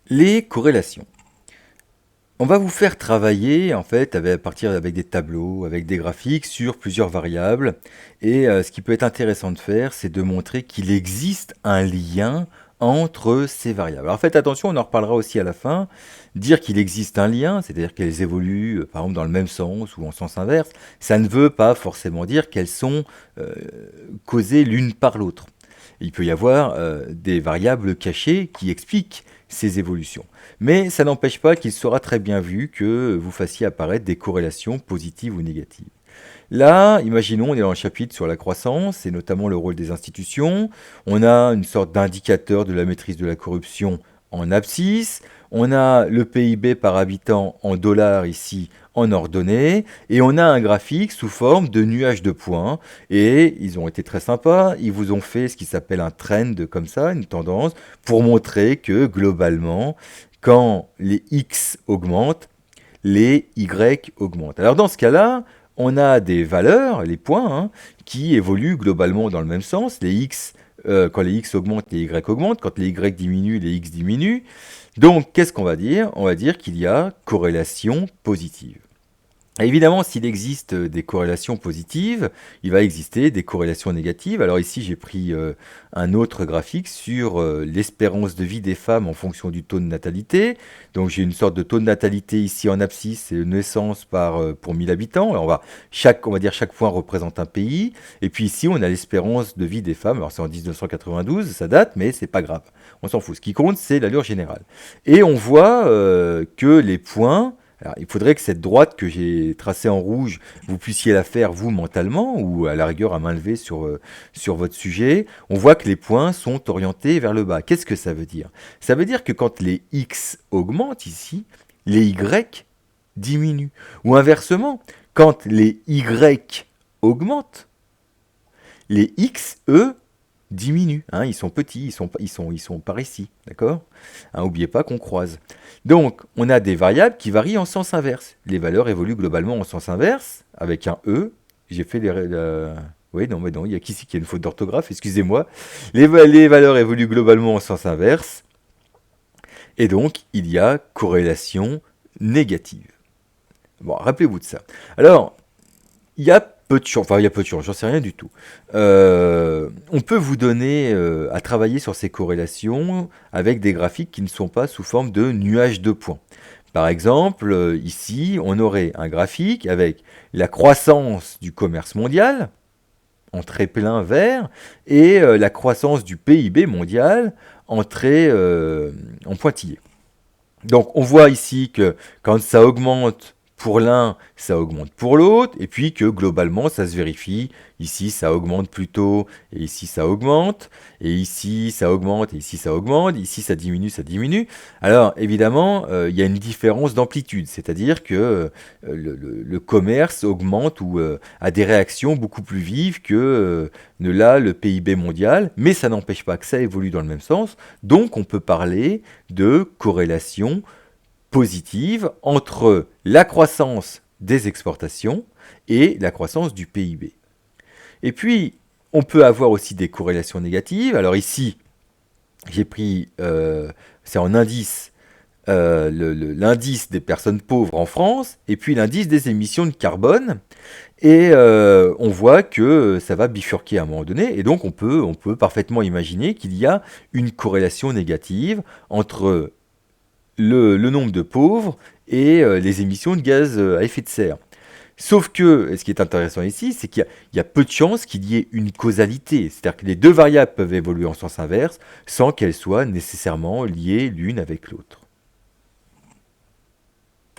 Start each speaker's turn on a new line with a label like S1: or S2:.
S1: Les corrélations. On va vous faire travailler en fait à partir avec des tableaux, avec des graphiques sur plusieurs variables. Et ce qui peut être intéressant de faire, c'est de montrer qu'il existe un lien entre ces variables. Alors faites attention, on en reparlera aussi à la fin. Dire qu'il existe un lien, c'est-à-dire qu'elles évoluent par exemple dans le même sens ou en sens inverse, ça ne veut pas forcément dire qu'elles sont euh, causées l'une par l'autre. Il peut y avoir des variables cachées qui expliquent ces évolutions. Mais ça n'empêche pas qu'il sera très bien vu que vous fassiez apparaître des corrélations positives ou négatives. Là, imaginons, on est dans le chapitre sur la croissance et notamment le rôle des institutions. On a une sorte d'indicateur de la maîtrise de la corruption en abscisse. On a le PIB par habitant en dollars ici en ordonnée. Et on a un graphique sous forme de nuages de points. Et ils ont été très sympas. Ils vous ont fait ce qui s'appelle un trend comme ça, une tendance, pour montrer que globalement, quand les X augmentent, les Y augmentent. Alors dans ce cas-là, on a des valeurs, les points, qui évoluent globalement dans le même sens. Les X, quand les X augmentent, les Y augmentent. Quand les Y diminuent, les X diminuent. Donc qu'est-ce qu'on va dire? On va dire qu'il y a corrélation positive. Évidemment, s'il existe des corrélations positives, il va exister des corrélations négatives. Alors ici, j'ai pris un autre graphique sur l'espérance de vie des femmes en fonction du taux de natalité. Donc j'ai une sorte de taux de natalité ici en abscisse, c'est une naissance pour 1000 habitants. Alors, on va dire chaque point représente un pays. Et puis ici, on a l'espérance de vie des femmes. Alors c'est en 1992, ça date, mais c'est pas grave. On s'en fout. Ce qui compte, c'est l'allure générale. Et on voit que les points... Alors, il faudrait que cette droite que j'ai tracée en rouge, vous puissiez la faire vous mentalement ou à la rigueur à main levée sur votre sujet. On voit que les points sont orientés vers le bas. Qu'est-ce que ça veut dire? Ça veut dire que quand les X augmentent ici, les Y diminuent. Ou inversement, quand les Y augmentent, les X, eux, diminuent. Ils sont petits, ils sont par ici, d'accord? N'oubliez pas qu'on croise. Donc, on a des variables qui varient en sens inverse. Les valeurs évoluent globalement en sens inverse, avec un E. J'ai fait oui, non, mais non, il y a qu'ici qu'il y a une faute d'orthographe, excusez-moi. Les valeurs évoluent globalement en sens inverse, et donc, il y a corrélation négative. Bon, rappelez-vous de ça. Alors, il y a peu de chance, enfin il y a peu de chance, j'en sais rien du tout. On peut vous donner à travailler sur ces corrélations avec des graphiques qui ne sont pas sous forme de nuages de points. Par exemple, ici, on aurait un graphique avec la croissance du commerce mondial en trait plein vert et la croissance du PIB mondial en trait en pointillé. Donc on voit ici que quand ça augmente pour l'un, ça augmente pour l'autre, et puis que globalement ça se vérifie. Ici ça augmente plutôt, et ici ça augmente, et ici ça augmente, et ici ça augmente, ici ça diminue, ça diminue. Alors évidemment, il y a une différence d'amplitude, c'est-à-dire que le commerce augmente ou a des réactions beaucoup plus vives que ne l'a le PIB mondial, mais ça n'empêche pas que ça évolue dans le même sens. Donc on peut parler de corrélation positive entre la croissance des exportations et la croissance du PIB. Et puis, on peut avoir aussi des corrélations négatives. Alors ici, j'ai pris, c'est en indice, l'indice des personnes pauvres en France, et puis l'indice des émissions de carbone. Et on voit que ça va bifurquer à un moment donné, et donc on peut parfaitement imaginer qu'il y a une corrélation négative entre le nombre de pauvres et les émissions de gaz à effet de serre. Sauf que, ce qui est intéressant ici, c'est qu'il y a peu de chances qu'il y ait une causalité. C'est-à-dire que les deux variables peuvent évoluer en sens inverse sans qu'elles soient nécessairement liées l'une avec l'autre.